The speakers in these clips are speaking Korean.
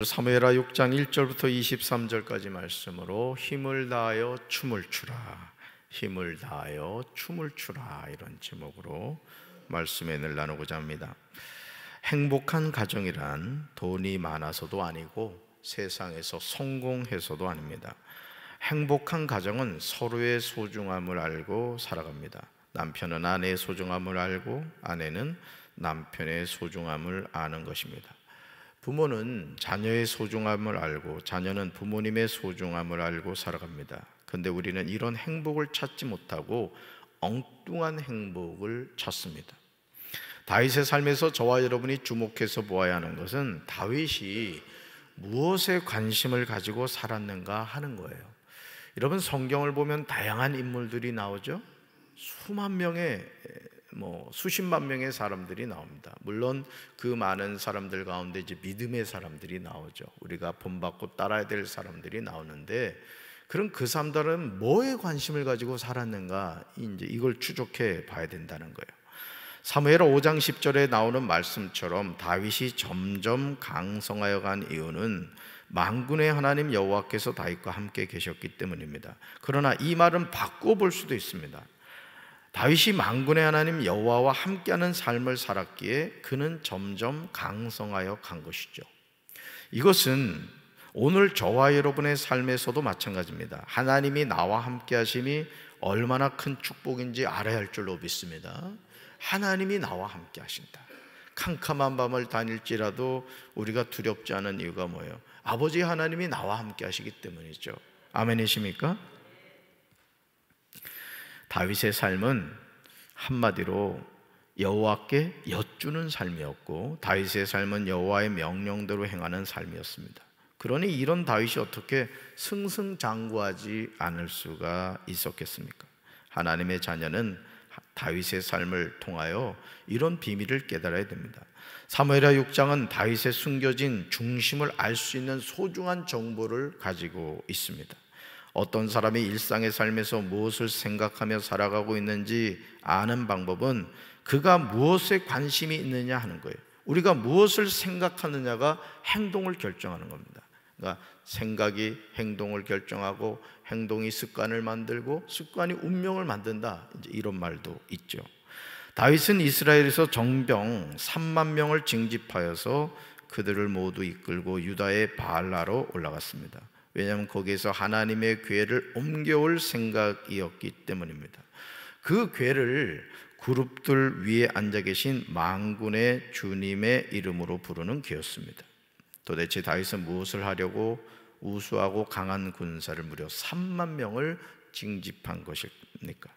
사무엘하 6장 1절부터 23절까지 말씀으로 힘을 다하여 춤을 추라, 힘을 다하여 춤을 추라, 이런 제목으로 말씀을 나누고자 합니다. 행복한 가정이란 돈이 많아서도 아니고 세상에서 성공해서도 아닙니다. 행복한 가정은 서로의 소중함을 알고 살아갑니다. 남편은 아내의 소중함을 알고 아내는 남편의 소중함을 아는 것입니다. 부모는 자녀의 소중함을 알고 자녀는 부모님의 소중함을 알고 살아갑니다. 그런데 우리는 이런 행복을 찾지 못하고 엉뚱한 행복을 찾습니다. 다윗의 삶에서 저와 여러분이 주목해서 보아야 하는 것은 다윗이 무엇에 관심을 가지고 살았는가 하는 거예요. 여러분, 성경을 보면 다양한 인물들이 나오죠. 수만 명의 수십만 명의 사람들이 나옵니다. 물론 그 많은 사람들 가운데 이제 믿음의 사람들이 나오죠. 우리가 본받고 따라야 될 사람들이 나오는데, 그럼 그 사람들은 뭐에 관심을 가지고 살았는가, 이제 이걸 추적해 봐야 된다는 거예요. 사무엘하 5장 10절에 나오는 말씀처럼 다윗이 점점 강성하여 간 이유는 만군의 하나님 여호와께서 다윗과 함께 계셨기 때문입니다. 그러나 이 말은 바꿔볼 수도 있습니다. 다윗이 만군의 하나님 여호와와 함께하는 삶을 살았기에 그는 점점 강성하여 간 것이죠. 이것은 오늘 저와 여러분의 삶에서도 마찬가지입니다. 하나님이 나와 함께 하심이 얼마나 큰 축복인지 알아야 할 줄로 믿습니다. 하나님이 나와 함께 하신다. 캄캄한 밤을 다닐지라도 우리가 두렵지 않은 이유가 뭐예요? 아버지 하나님이 나와 함께 하시기 때문이죠. 아멘이십니까? 다윗의 삶은 한마디로 여호와께 여쭈는 삶이었고, 다윗의 삶은 여호와의 명령대로 행하는 삶이었습니다. 그러니 이런 다윗이 어떻게 승승장구하지 않을 수가 있었겠습니까? 하나님의 자녀는 다윗의 삶을 통하여 이런 비밀을 깨달아야 됩니다. 사무엘하 6장은 다윗의 숨겨진 중심을 알 수 있는 소중한 정보를 가지고 있습니다. 어떤 사람이 일상의 삶에서 무엇을 생각하며 살아가고 있는지 아는 방법은 그가 무엇에 관심이 있느냐 하는 거예요. 우리가 무엇을 생각하느냐가 행동을 결정하는 겁니다. 그러니까 생각이 행동을 결정하고 행동이 습관을 만들고 습관이 운명을 만든다, 이제 이런 말도 있죠. 다윗은 이스라엘에서 정병 3만 명을 징집하여서 그들을 모두 이끌고 유다의 바알라로 올라갔습니다. 왜냐하면 거기에서 하나님의 궤를 옮겨올 생각이었기 때문입니다. 그 궤를 그룹들 위에 앉아 계신 만군의 주님의 이름으로 부르는 궤였습니다. 도대체 다윗은 무엇을 하려고 우수하고 강한 군사를 무려 3만 명을 징집한 것입니까?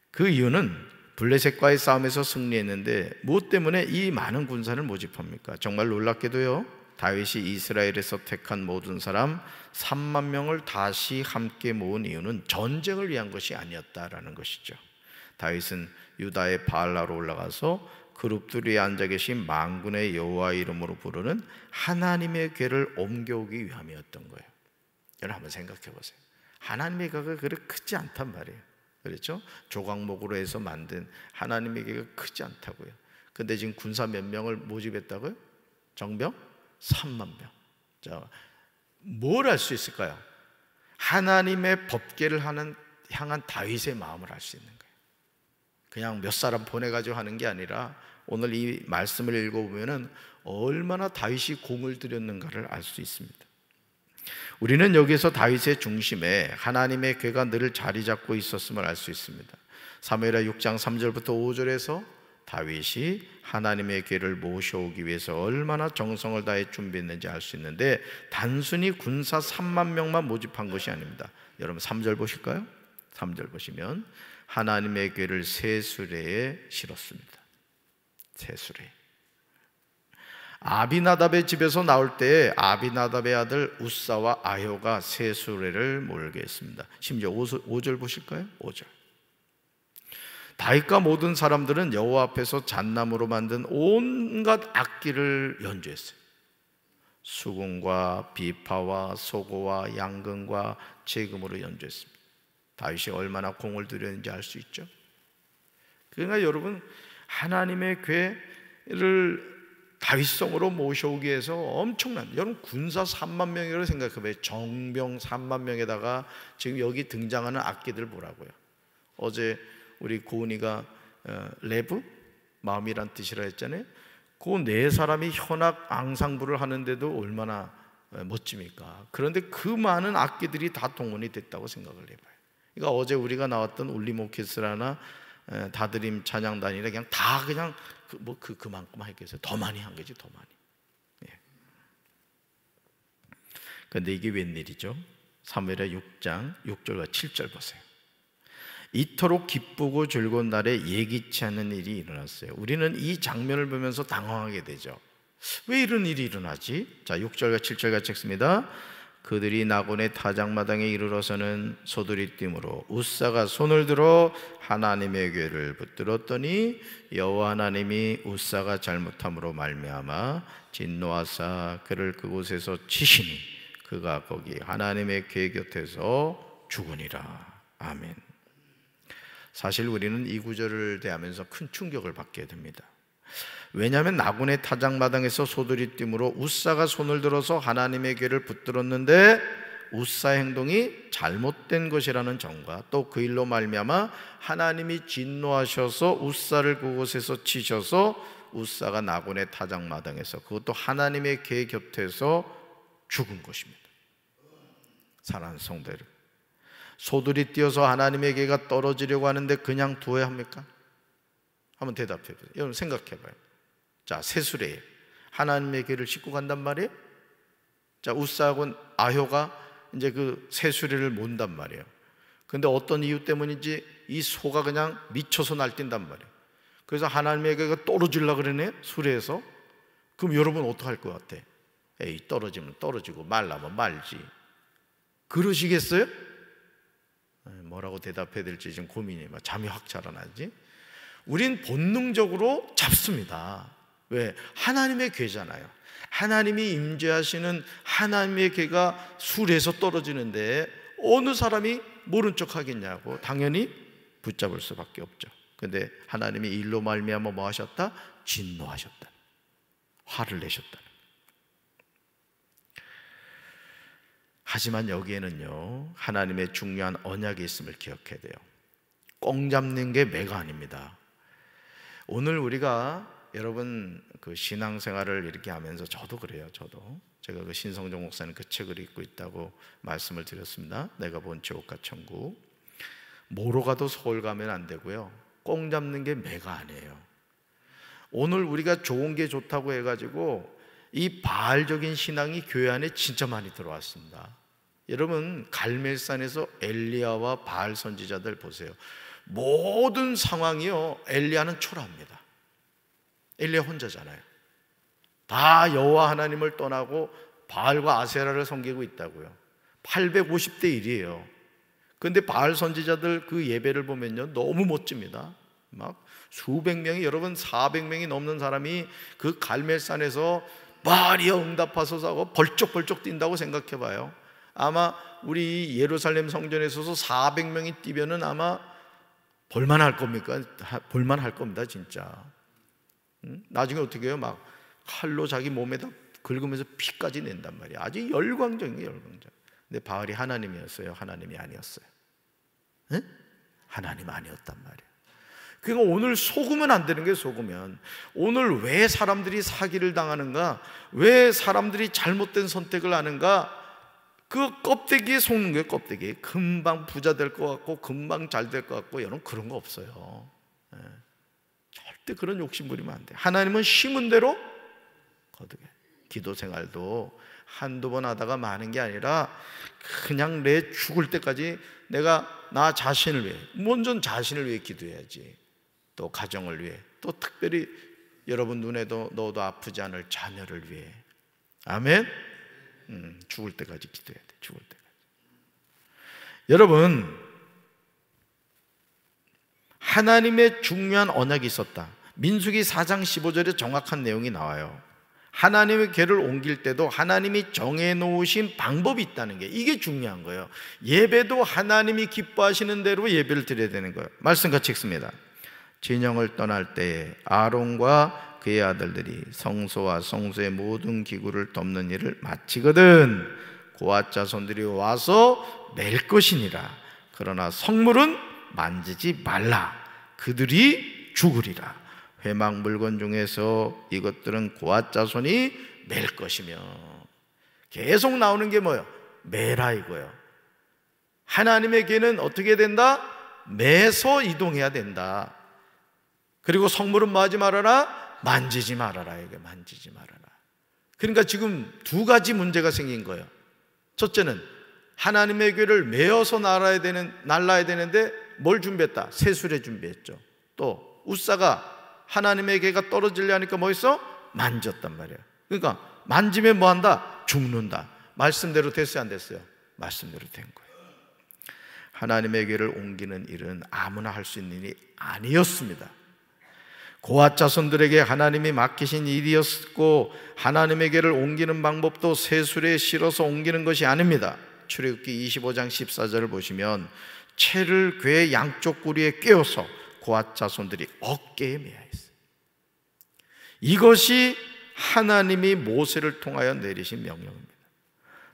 그 이유는 블레셋과의 싸움에서 승리했는데 무엇 때문에 이 많은 군사를 모집합니까? 정말 놀랍게도요, 다윗이 이스라엘에서 택한 모든 사람 3만 명을 다시 함께 모은 이유는 전쟁을 위한 것이 아니었다라는 것이죠. 다윗은 유다의 바알라로 올라가서 그룹들이 앉아 계신 만군의 여호와 이름으로 부르는 하나님의 궤를 옮겨오기 위함이었던 거예요. 여러분 한번 생각해 보세요. 하나님의 궤가 그렇게 크지 않단 말이에요. 그렇죠? 조각목으로 해서 만든 하나님의 궤가 크지 않다고요. 근데 지금 군사 몇 명을 모집했다고요? 정병 3만 명. 자, 뭘 알 수 있을까요? 하나님의 법궤를 향한 다윗의 마음을 알 수 있는 거예요. 그냥 몇 사람 보내가지고 하는 게 아니라 오늘 이 말씀을 읽어보면 얼마나 다윗이 공을 들였는가를 알 수 있습니다. 우리는 여기서 다윗의 중심에 하나님의 궤가 늘 자리 잡고 있었음을 알 수 있습니다. 사무엘하 6장 3절부터 5절에서 다윗이 하나님의 궤를 모셔오기 위해서 얼마나 정성을 다해 준비했는지 알 수 있는데, 단순히 군사 3만 명만 모집한 것이 아닙니다. 여러분 3절 보실까요? 3절 보시면 하나님의 궤를 새 수레에 실었습니다. 새 수레. 아비나답의 집에서 나올 때 아비나답의 아들 우사와 아효가 새 수레를 몰게 했습니다. 심지어 5절 보실까요? 5절. 다윗과 모든 사람들은 여호와 앞에서 잣나무로 만든 온갖 악기를 연주했어요. 수금과 비파와 소고와 양금과 재금으로 연주했습니다. 다윗이 얼마나 공을 들였는지 알 수 있죠. 그러니까 여러분, 하나님의 궤를 다윗성으로 모셔오기 위해서 엄청난, 여러분 군사 3만 명이라고 생각해봐요. 정병 3만 명에다가 지금 여기 등장하는 악기들 보라고요. 어제 우리 고은이가 레브? 마음이란 뜻이라 했잖아요. 그 네 사람이 현악 앙상블을 하는데도 얼마나 멋집니까? 그런데 그 많은 악기들이 다 동원이 됐다고 생각을 해봐요. 그러니까 어제 우리가 나왔던 울림오케스트라나 다드림 찬양단이나 그냥 다 그냥 그만큼만 했겠어요. 더 많이 한 거지, 더 많이. 예. 그런데 이게 웬일이죠? 사무엘하 6장 6절과 7절 보세요. 이토록 기쁘고 즐거운 날에 예기치 않은 일이 일어났어요. 우리는 이 장면을 보면서 당황하게 되죠. 왜 이런 일이 일어나지? 자, 6절과 7절 같이 읽습니다. 그들이 나곤의 타작마당에 이르러서는 소들이띠므로 웃사가 손을 들어 하나님의 궤를 붙들었더니 여호와 하나님이 웃사가 잘못함으로 말미암아 진노하사 그를 그곳에서 치시니 그가 거기 하나님의 궤 곁에서 죽으니라. 아멘. 사실 우리는 이 구절을 대하면서 큰 충격을 받게 됩니다. 왜냐하면 나곤의 타작마당에서 소들이 띠므로 웃사가 손을 들어서 하나님의 궤를 붙들었는데 웃사의 행동이 잘못된 것이라는 점과 또 그 일로 말미암아 하나님이 진노하셔서 웃사를 그곳에서 치셔서 웃사가 나곤의 타작마당에서, 그것도 하나님의 궤 곁에서 죽은 것입니다. 사랑하는 성도 여러분, 소들이 뛰어서 하나님의 궤가 떨어지려고 하는데 그냥 두어야 합니까? 한번 대답해 보세요. 여러분 생각해 봐요. 자, 새수레에 하나님의 궤를 싣고 간단 말이에요. 자, 웃사하고 아효가 이제 그 새수레를 몬단 말이에요. 근데 어떤 이유 때문인지 이 소가 그냥 미쳐서 날뛴단 말이에요. 그래서 하나님의 궤가 떨어지려고 그러네, 수레에서. 그럼 여러분 어떡할 것 같아? 에이, 떨어지면 떨어지고 말라면 말지. 그러시겠어요? 뭐라고 대답해야 될지 지금 고민이, 잠이 확 자라나지. 우린 본능적으로 잡습니다. 왜? 하나님의 궤잖아요. 하나님이 임재하시는 하나님의 궤가 수레에서 떨어지는데 어느 사람이 모른 척 하겠냐고 당연히 붙잡을 수밖에 없죠. 그런데 하나님이 일로 말미암아 뭐 하셨다? 진노하셨다. 화를 내셨다. 하지만 여기에는요, 하나님의 중요한 언약이 있음을 기억해야 돼요. 꽁 잡는 게 매가 아닙니다. 오늘 우리가 여러분 그 신앙생활을 이렇게 하면서 저도 그래요. 제가 그 신성종 목사님 그 책을 읽고 있다고 말씀을 드렸습니다. 내가 본 지옥과 천국. 뭐로 가도 서울 가면 안 되고요, 꽁 잡는 게 매가 아니에요. 오늘 우리가 좋은 게 좋다고 해가지고 이 바알적인 신앙이 교회 안에 진짜 많이 들어왔습니다. 여러분 갈멜산에서 엘리야와 바알 선지자들 보세요. 모든 상황이요, 엘리야는 초라합니다. 엘리야 혼자잖아요. 다 여호와 하나님을 떠나고 바알과 아세라를 섬기고 있다고요. 850대 1이에요. 그런데 바알 선지자들 그 예배를 보면요, 너무 멋집니다. 막 수백 명이, 여러분 400명이 넘는 사람이 그 갈멜산에서 바알이여 응답하소서 벌쩍벌쩍 뛴다고 생각해 봐요. 아마 우리 예루살렘 성전에 있어서 400명이 뛰면은 아마 볼만할 겁니까? 볼만할 겁니다, 진짜. 나중에 어떻게 해요? 막 칼로 자기 몸에다 긁으면서 피까지 낸단 말이에요. 아주 열광적이에요, 열광적. 근데 바알이 하나님이었어요? 하나님이 아니었어요? 네? 하나님 아니었단 말이에요. 그러니까 오늘 속으면 안 되는 게, 속으면 오늘 왜 사람들이 사기를 당하는가, 왜 사람들이 잘못된 선택을 하는가, 그 껍데기에 속는 거예요. 껍데기. 금방 부자 될 것 같고 금방 잘 될 것 같고, 여러분 그런 거 없어요. 네. 절대 그런 욕심 부리면 안 돼요. 하나님은 심은 대로 거두게. 기도 생활도 한두 번 하다가 마는 게 아니라 그냥 내 죽을 때까지 내가 나 자신을 위해, 먼저 자신을 위해 기도해야지. 또 가정을 위해, 또 특별히 여러분 눈에도 너도 아프지 않을 자녀를 위해. 아멘. 죽을 때까지 기도해야 돼. 죽을 때까지. 여러분, 하나님의 중요한 언약이 있었다. 민수기 4장 15절에 정확한 내용이 나와요. 하나님의 궤를 옮길 때도 하나님이 정해놓으신 방법이 있다는 게, 이게 중요한 거예요. 예배도 하나님이 기뻐하시는 대로 예배를 드려야 되는 거예요. 말씀 같이 읽습니다. 진영을 떠날 때에 아론과 그의 아들들이 성소와 성소의 모든 기구를 덮는 일을 마치거든 고앗 자손들이 와서 맬 것이니라. 그러나 성물은 만지지 말라. 그들이 죽으리라. 회막 물건 중에서 이것들은 고앗 자손이 맬 것이며. 계속 나오는 게 뭐예요? 매라 이거예요. 하나님의 개는 어떻게 된다? 매서 이동해야 된다. 그리고 성물은 뭐 하지 말아라? 만지지 말아라. 이게 만지지 말아라. 그러니까 지금 두 가지 문제가 생긴 거예요. 첫째는 하나님의 교회를 메어서 날아야 되는데 뭘 준비했다? 세수레 준비했죠. 또 우사가 하나님의 교회가 떨어지려 하니까 뭐 했어? 만졌단 말이에요. 그러니까 만지면 뭐 한다? 죽는다. 말씀대로 됐어요, 안 됐어요? 말씀대로 된 거예요. 하나님의 교회를 옮기는 일은 아무나 할 수 있는 일이 아니었습니다. 고앗 자손들에게 하나님이 맡기신 일이었고 하나님의 교회를 옮기는 방법도 세술에 실어서 옮기는 것이 아닙니다. 출애굽기 25장 14절을 보시면 채를 궤 양쪽 구리에 꿰어서 고앗 자손들이 어깨에 매야 했어요. 이것이 하나님이 모세를 통하여 내리신 명령입니다.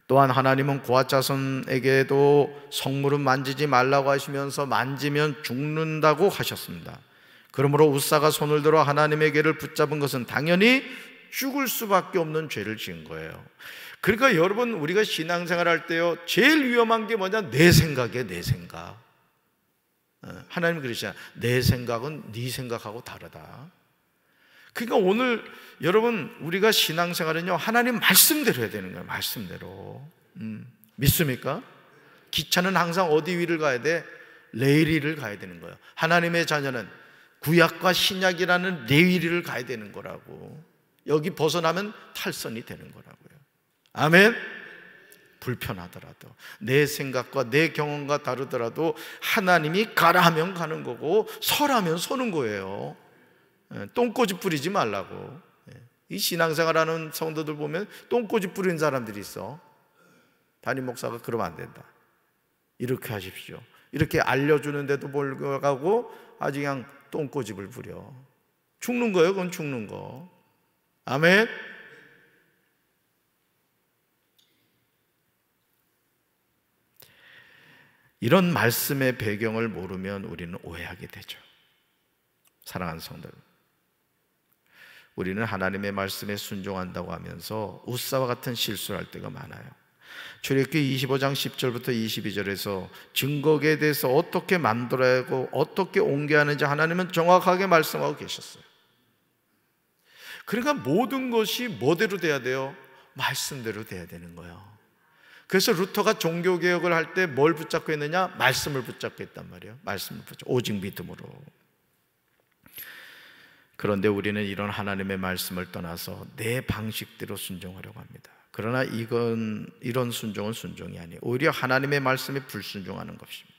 또한 하나님은 고앗 자손에게도 성물은 만지지 말라고 하시면서 만지면 죽는다고 하셨습니다. 그러므로 우사가 손을 들어 하나님의 궤를 붙잡은 것은 당연히 죽을 수밖에 없는 죄를 지은 거예요. 그러니까 여러분, 우리가 신앙생활 할 때요, 제일 위험한 게 뭐냐? 내 생각이에요. 내 생각. 하나님이 그러시잖아요. 내 생각은 네 생각하고 다르다. 그러니까 오늘 여러분, 우리가 신앙생활은요, 하나님 말씀대로 해야 되는 거예요. 말씀대로. 믿습니까? 기차는 항상 어디 위를 가야 돼? 레일 위를 가야 되는 거예요. 하나님의 자녀는 구약과 신약이라는 레일 위를 가야 되는 거라고. 여기 벗어나면 탈선이 되는 거라고요. 아멘. 불편하더라도, 내 생각과 내 경험과 다르더라도 하나님이 가라 하면 가는 거고 서라면 서는 거예요. 똥꼬집 부리지 말라고. 이 신앙생활하는 성도들 보면 똥꼬집 부리는 사람들이 있어. 담임 목사가 그러면 안 된다. 이렇게 하십시오. 이렇게 알려주는데도 불구하고 아주 그냥 똥꼬집을 부려. 죽는 거예요. 그건 죽는 거. 아멘. 이런 말씀의 배경을 모르면 우리는 오해하게 되죠. 사랑하는 성도, 우리는 하나님의 말씀에 순종한다고 하면서 우사와 같은 실수를 할 때가 많아요. 출애굽기 25장 10절부터 22절에서 증거에 대해서 어떻게 만들어야 하고 어떻게 옮겨야 하는지 하나님은 정확하게 말씀하고 계셨어요. 그러니까 모든 것이 뭐대로 돼야 돼요? 말씀대로 돼야 되는 거예요. 그래서 루터가 종교개혁을 할 때 뭘 붙잡고 했느냐? 말씀을 붙잡고 했단 말이에요. 말씀을 붙잡고, 오직 믿음으로. 그런데 우리는 이런 하나님의 말씀을 떠나서 내 방식대로 순종하려고 합니다. 그러나 이런 순종은 순종이 아니에요. 오히려 하나님의 말씀에 불순종하는 것입니다.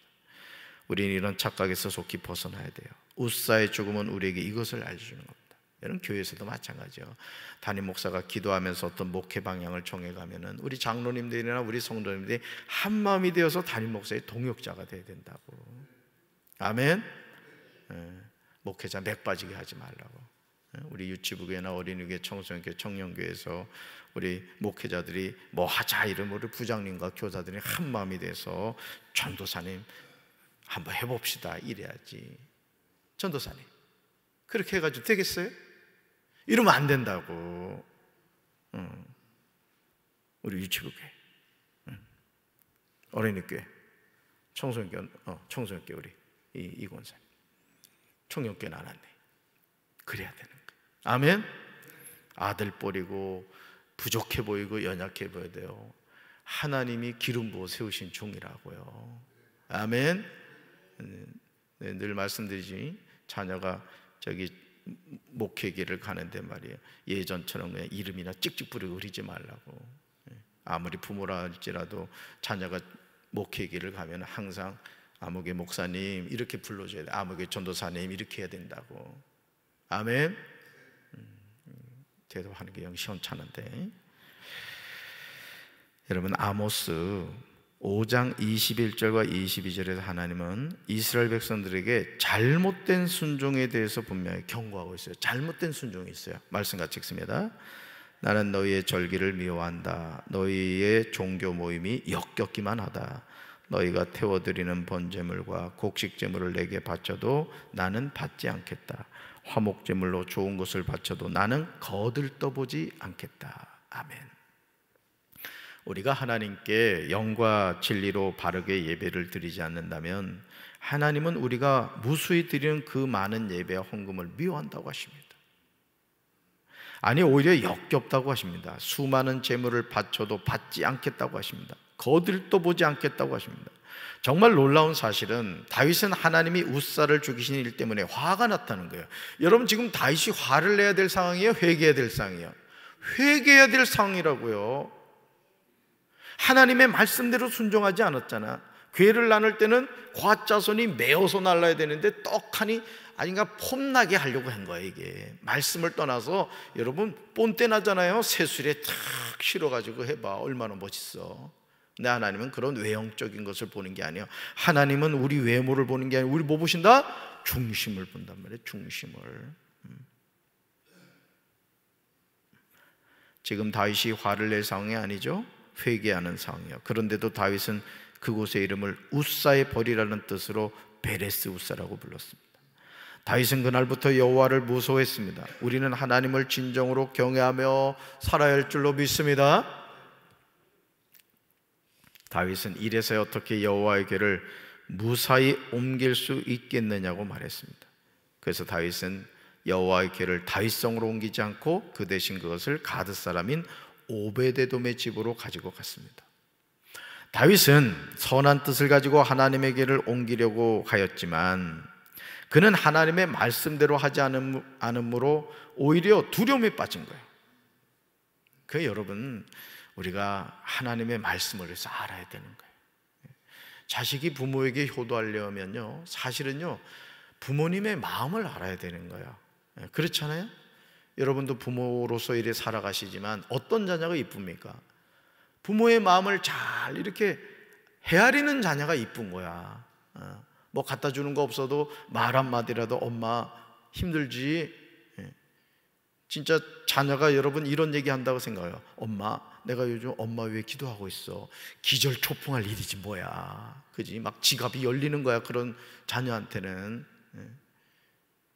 우리는 이런 착각에서 속히 벗어나야 돼요. 우사의 죽음은 우리에게 이것을 알려주는 겁니다. 여러분, 교회에서도 마찬가지예요. 담임 목사가 기도하면서 어떤 목회 방향을 정해가면은 우리 장로님들이나 우리 성도님들이 한 마음이 되어서 담임 목사의 동역자가 돼야 된다고. 아멘. 목회자 맥 빠지게 하지 말라고. 우리 유치부교회나 어린이교회, 청소년교회, 청년교회에서 우리 목회자들이 뭐 하자 이름으로 부장님과 교사들이 한 마음이 돼서 전도사님 한번 해봅시다 이래야지. 전도사님 그렇게 해가지고 되겠어요? 이러면 안 된다고. 우리 유치부교회, 어린이교회, 청소년교회 우리 이권사님, 청년교회는 안 왔네. 그래야 되는 거예요. 아멘. 아들 뻘이고 부족해 보이고 연약해 보여야 돼요. 하나님이 기름 부어 세우신 종이라고요. 아멘. 늘 말씀드리지, 자녀가 저기 목회길을 가는데 말이에요, 예전처럼 그냥 이름이나 찍찍 부리고 그러지 말라고. 아무리 부모라 할지라도 자녀가 목회길을 가면 항상 아무개 목사님 이렇게 불러줘야 돼. 아무개 전도사님 이렇게 해야 된다고. 아멘. 대답하는 게 영 시원찮은데, 여러분 아모스 5장 21절과 22절에서 하나님은 이스라엘 백성들에게 잘못된 순종에 대해서 분명히 경고하고 있어요. 잘못된 순종이 있어요. 말씀 같이 읽습니다. 나는 너희의 절기를 미워한다. 너희의 종교 모임이 역겹기만 하다. 너희가 태워드리는 번제물과 곡식제물을 내게 바쳐도 나는 받지 않겠다. 화목제물로 좋은 것을 바쳐도 나는 거들떠보지 않겠다. 아멘. 우리가 하나님께 영과 진리로 바르게 예배를 드리지 않는다면 하나님은 우리가 무수히 드리는 그 많은 예배와 헌금을 미워한다고 하십니다. 아니, 오히려 역겹다고 하십니다. 수많은 제물을 바쳐도 받지 않겠다고 하십니다. 거들떠보지 않겠다고 하십니다. 정말 놀라운 사실은 다윗은 하나님이 웃사를 죽이신 일 때문에 화가 났다는 거예요. 여러분, 지금 다윗이 화를 내야 될 상황이에요? 회개해야 될 상황이에요? 회개해야 될 상황이라고요. 하나님의 말씀대로 순종하지 않았잖아. 괴를 나눌 때는 과자손이 메어서 날라야 되는데 떡하니 아닌가 폼나게 하려고 한 거야. 이게 말씀을 떠나서 여러분 본때 나잖아요. 새술에 탁 실어가지고 해봐. 얼마나 멋있어. 근데 하나님은 그런 외형적인 것을 보는 게 아니에요. 하나님은 우리 외모를 보는 게 아니고 우리 뭐 보신다? 중심을 본단 말이에요. 중심을. 지금 다윗이 화를 낼 상황이 아니죠. 회개하는 상황이에요. 그런데도 다윗은 그곳의 이름을 웃사의 벌이라는 뜻으로 베레스 웃사라고 불렀습니다. 다윗은 그날부터 여호와를 무서워했습니다. 우리는 하나님을 진정으로 경외하며 살아야 할 줄로 믿습니다. 다윗은 이래서 어떻게 여호와의 궤를 무사히 옮길 수 있겠느냐고 말했습니다. 그래서 다윗은 여호와의 궤를 다윗성으로 옮기지 않고 그 대신 그것을 가드 사람인 오베데돔의 집으로 가지고 갔습니다. 다윗은 선한 뜻을 가지고 하나님의 궤를 옮기려고 하였지만 그는 하나님의 말씀대로 하지 않으므로 오히려 두려움에 빠진 거예요. 그 여러분, 우리가 하나님의 말씀을 해서 알아야 되는 거예요. 자식이 부모에게 효도하려면요, 사실은요 부모님의 마음을 알아야 되는 거예요. 그렇잖아요? 여러분도 부모로서 이래 살아가시지만 어떤 자녀가 이쁩니까? 부모의 마음을 잘 이렇게 헤아리는 자녀가 이쁜 거야. 뭐 갖다 주는 거 없어도 말 한마디라도 엄마 힘들지. 진짜 자녀가 여러분 이런 얘기 한다고 생각해요. 엄마, 내가 요즘 엄마 위해 기도하고 있어. 기절초풍할 일이지 뭐야. 그지? 막 지갑이 열리는 거야. 그런 자녀한테는.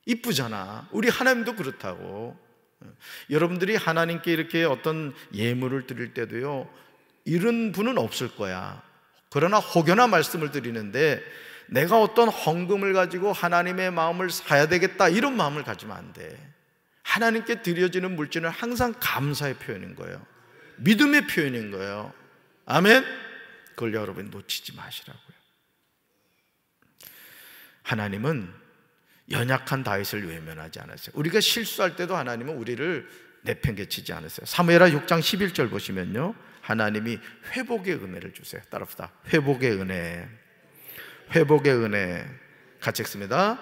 이쁘잖아. 우리 하나님도 그렇다고. 여러분들이 하나님께 이렇게 어떤 예물을 드릴 때도요, 이런 분은 없을 거야. 그러나 혹여나 말씀을 드리는데 내가 어떤 헌금을 가지고 하나님의 마음을 사야 되겠다, 이런 마음을 가지면 안 돼. 하나님께 드려지는 물질은 항상 감사의 표현인 거예요. 믿음의 표현인 거예요. 아멘? 그걸 여러분 놓치지 마시라고요. 하나님은 연약한 다윗을 외면하지 않았어요. 우리가 실수할 때도 하나님은 우리를 내팽개치지 않았어요. 사무엘하 6장 11절 보시면요, 하나님이 회복의 은혜를 주세요. 따라합시다. 회복의 은혜. 회복의 은혜. 같이 읽습니다.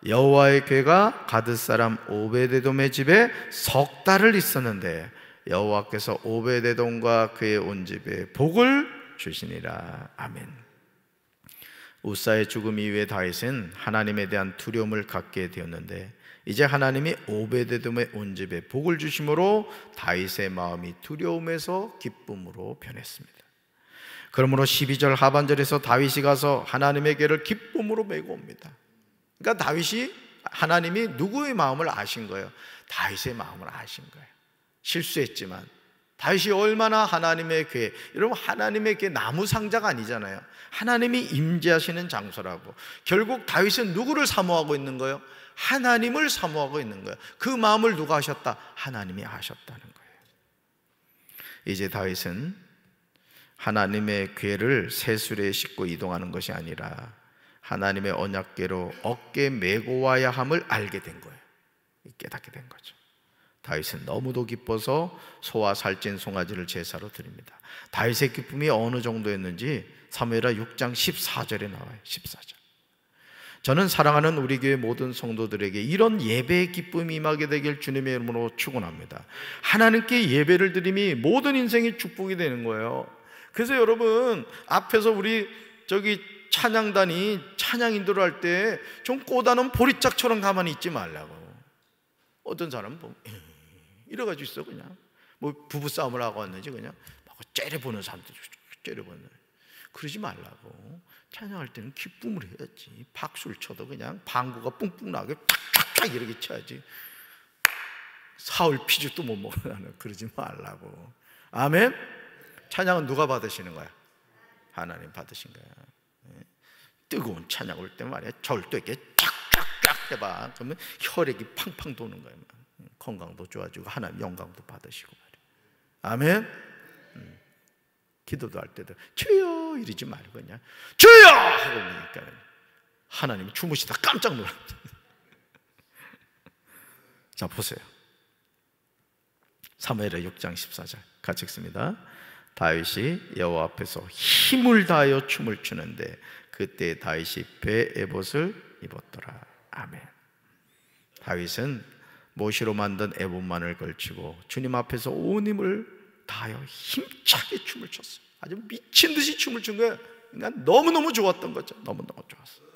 여호와의 궤가 가드 사람 오베데돔의 집에 석 달을 있었는데 여호와께서 오베데돔과 그의 온 집에 복을 주시니라. 아멘. 웃사의 죽음 이후에 다윗은 하나님에 대한 두려움을 갖게 되었는데 이제 하나님이 오베데돔의 온 집에 복을 주심으로 다윗의 마음이 두려움에서 기쁨으로 변했습니다. 그러므로 12절 하반절에서 다윗이 가서 하나님의 궤를 기쁨으로 메고 옵니다. 그러니까 다윗이, 하나님이 누구의 마음을 아신 거예요? 다윗의 마음을 아신 거예요. 실수했지만 다윗이 얼마나 하나님의 궤, 여러분 하나님의 궤 나무 상자가 아니잖아요. 하나님이 임재하시는 장소라고. 결국 다윗은 누구를 사모하고 있는 거예요? 하나님을 사모하고 있는 거예요. 그 마음을 누가 하셨다? 하나님이 하셨다는 거예요. 이제 다윗은 하나님의 궤를 새술에 싣고 이동하는 것이 아니라 하나님의 언약궤로 어깨에 메고 와야 함을 알게 된 거예요. 깨닫게 된 거죠. 다윗은 너무도 기뻐서 소와 살찐 송아지를 제사로 드립니다. 다윗의 기쁨이 어느 정도였는지 사무엘하 6장 14절에 나와요. 14절. 저는 사랑하는 우리 교회 모든 성도들에게 이런 예배의 기쁨이 임하게 되길 주님의 이름으로 축원합니다. 하나님께 예배를 드림이 모든 인생이 축복이 되는 거예요. 그래서 여러분, 앞에서 우리 찬양단이 찬양 인도를 할 때 좀 꼬다는 보리짝처럼 가만히 있지 말라고. 어떤 사람은 뭐 이래가지고 있어. 그냥 뭐 부부싸움을 하고 왔는지 그냥 막 째려보는 사람들, 째려보는. 그러지 말라고. 찬양할 때는 기쁨을 해야지. 박수를 쳐도 그냥 방구가 뿡뿡 나게 탁탁탁 이렇게 쳐야지. 사흘 피죽도 못 먹어. 나는 그러지 말라고. 아멘. 찬양은 누가 받으시는 거야? 하나님 받으신 거야. 뜨거운 찬양 올 때 말이야, 절도 이렇게 쫙쫙쫙 해봐. 그러면 혈액이 팡팡 도는 거야. 건강도 좋아지고 하나님 영광도 받으시고 말이야. 아멘. 기도도 할 때도 주여 이러지 말고 그냥 주여 하고 그러니까 하나님이 주무시다 깜짝 놀랐어. 자, 보세요. 사무엘하 6장 14절 같이 읽습니다. 다윗이 여호와 앞에서 힘을 다하여 춤을 추는데 그때 다윗이 배 에봇을 입었더라. 아멘. 다윗은 모시로 만든 에봇만을 걸치고 주님 앞에서 온 힘을 다하여 힘차게 춤을 췄어요. 아주 미친 듯이 춤을 춘 거예요. 그러니까 너무너무 좋았던 거죠. 너무너무 좋았어요.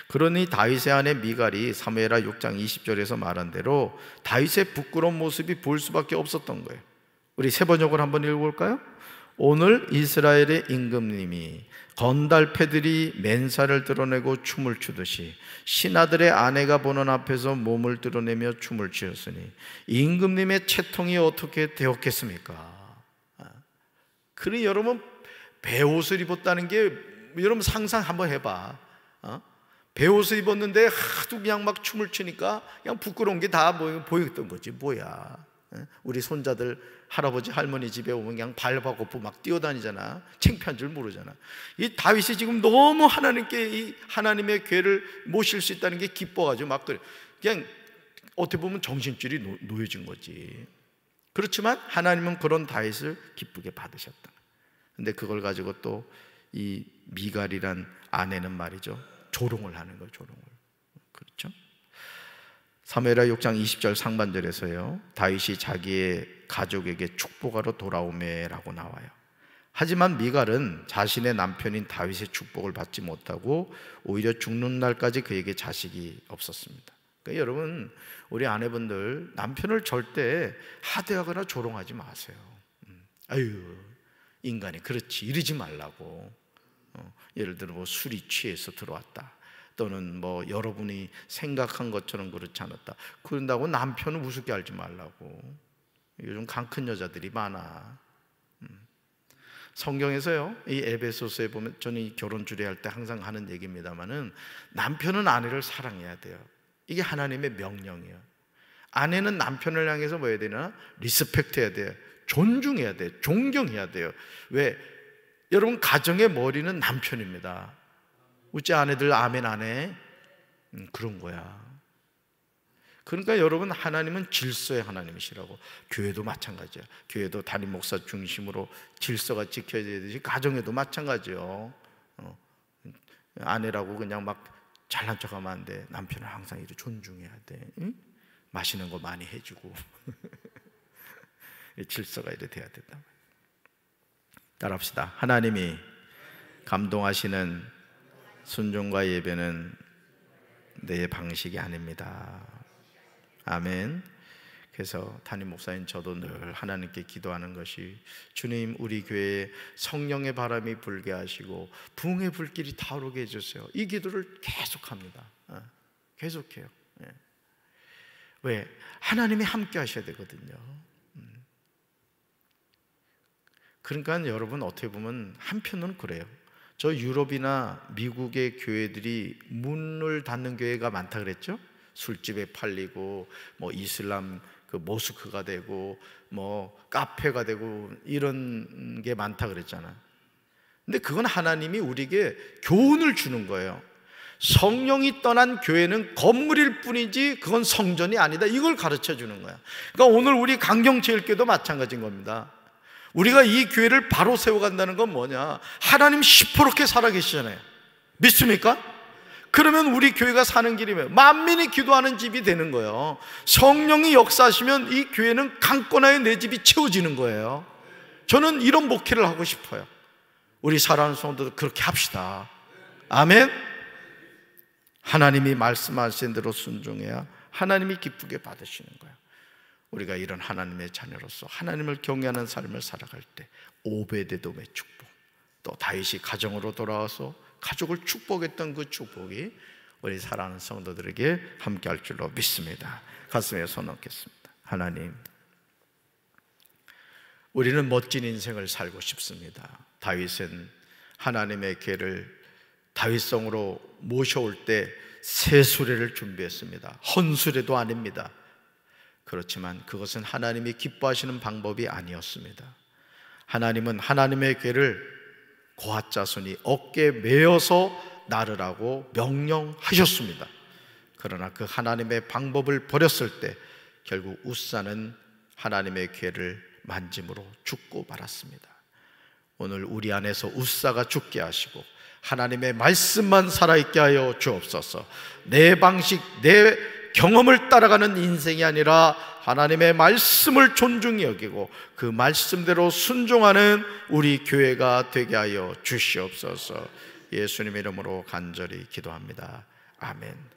그러니 다윗의 아내 미갈이 사무엘하 6장 20절에서 말한 대로 다윗의 부끄러운 모습이 보일 수밖에 없었던 거예요. 우리 세 번역을 한번 읽어볼까요? 오늘 이스라엘의 임금님이 건달패들이 맨살을 드러내고 춤을 추듯이 신하들의 아내가 보는 앞에서 몸을 드러내며 춤을 추었으니 임금님의 채통이 어떻게 되었겠습니까? 그러니 여러분, 배옷을 입었다는 게 여러분 상상 한번 해봐. 배옷을 입었는데 하도 그냥 막 춤을 추니까 그냥 부끄러운 게 다 보였던 거지. 뭐야. 우리 손자들 할아버지 할머니 집에 오면 그냥 발바고프 막 뛰어다니잖아. 창피한 줄 모르잖아. 이 다윗이 지금 너무 하나님께 이 하나님의 괴를 모실 수 있다는 게 기뻐가지고 막 그래. 그냥 어떻게 보면 정신줄이 놓여진 거지. 그렇지만 하나님은 그런 다윗을 기쁘게 받으셨다. 근데 그걸 가지고 또 이 미갈이란 아내는 말이죠, 조롱을 하는 거예요. 조롱을. 그렇죠? 사무엘하 6장 20절 상반절에서요, 다윗이 자기의 가족에게 축복하러 돌아오매라고 나와요. 하지만 미갈은 자신의 남편인 다윗의 축복을 받지 못하고 오히려 죽는 날까지 그에게 자식이 없었습니다. 그러니까 여러분, 우리 아내분들 남편을 절대 하대하거나 조롱하지 마세요. 아유, 인간이 그렇지 이러지 말라고. 예를 들어 뭐 술이 취해서 들어왔다, 또는 뭐 여러분이 생각한 것처럼 그렇지 않았다, 그런다고 남편을 우습게 알지 말라고. 요즘 강 큰 여자들이 많아. 성경에서요, 이 에베소서에 보면, 저는 이 결혼 주례할 때 항상 하는 얘기입니다만은, 남편은 아내를 사랑해야 돼요. 이게 하나님의 명령이에요. 아내는 남편을 향해서 뭐 해야 되나? 리스펙트 해야 돼요. 존중해야 돼요. 존경해야 돼요. 왜? 여러분, 가정의 머리는 남편입니다. 우리 아내들 아멘 안 해? 그런 거야. 그러니까 여러분, 하나님은 질서의 하나님이시라고. 교회도 마찬가지야. 교회도 담임 목사 중심으로 질서가 지켜져야 되듯이 가정에도 마찬가지요. 아내라고 그냥 막 잘난 척하면 안 돼. 남편을 항상 이렇게 존중해야 돼. 응? 맛있는 거 많이 해주고 질서가 이렇게 돼야 된다. 따라합시다. 하나님이 감동하시는 순종과 예배는 내 방식이 아닙니다. 아멘. 그래서 담임 목사인 저도 늘 하나님께 기도하는 것이, 주님, 우리 교회에 성령의 바람이 불게 하시고 부흥의 불길이 타오르게 해주세요. 이 기도를 계속합니다. 계속해요. 왜? 하나님이 함께 하셔야 되거든요. 그러니까 여러분, 어떻게 보면 한편은 그래요. 저 유럽이나 미국의 교회들이 문을 닫는 교회가 많다 그랬죠? 술집에 팔리고 뭐 이슬람 그 모스크가 되고 뭐 카페가 되고 이런 게 많다 그랬잖아. 근데 그건 하나님이 우리에게 교훈을 주는 거예요. 성령이 떠난 교회는 건물일 뿐이지 그건 성전이 아니다, 이걸 가르쳐 주는 거야. 그러니까 오늘 우리 강경제일교도 마찬가지인 겁니다. 우리가 이 교회를 바로 세워간다는 건 뭐냐? 하나님 시퍼렇게 살아계시잖아요. 믿습니까? 그러면 우리 교회가 사는 길이면 만민이 기도하는 집이 되는 거예요. 성령이 역사하시면 이 교회는 강권하여 내 집이 채워지는 거예요. 저는 이런 목회를 하고 싶어요. 우리 사랑하는 성도들 그렇게 합시다. 아멘. 하나님이 말씀하신 대로 순종해야 하나님이 기쁘게 받으시는 거예요. 우리가 이런 하나님의 자녀로서 하나님을 경외하는 삶을 살아갈 때 오베데돔의 축복, 또 다윗이 가정으로 돌아와서 가족을 축복했던 그 축복이 우리 사랑하는 성도들에게 함께할 줄로 믿습니다. 가슴에 손 얹겠습니다. 하나님, 우리는 멋진 인생을 살고 싶습니다. 다윗은 하나님의 궤를 다윗성으로 모셔올 때 새 수레를 준비했습니다. 헌수레도 아닙니다. 그렇지만 그것은 하나님이 기뻐하시는 방법이 아니었습니다. 하나님은 하나님의 궤를 고핫 자손이 어깨에 메어서 나르라고 명령하셨습니다. 그러나 그 하나님의 방법을 버렸을 때 결국 웃사는 하나님의 궤를 만짐으로 죽고 말았습니다. 오늘 우리 안에서 웃사가 죽게 하시고 하나님의 말씀만 살아있게 하여 주옵소서. 내 방식, 내 경험을 따라가는 인생이 아니라 하나님의 말씀을 존중히 여기고 그 말씀대로 순종하는 우리 교회가 되게 하여 주시옵소서. 예수님 이름으로 간절히 기도합니다. 아멘.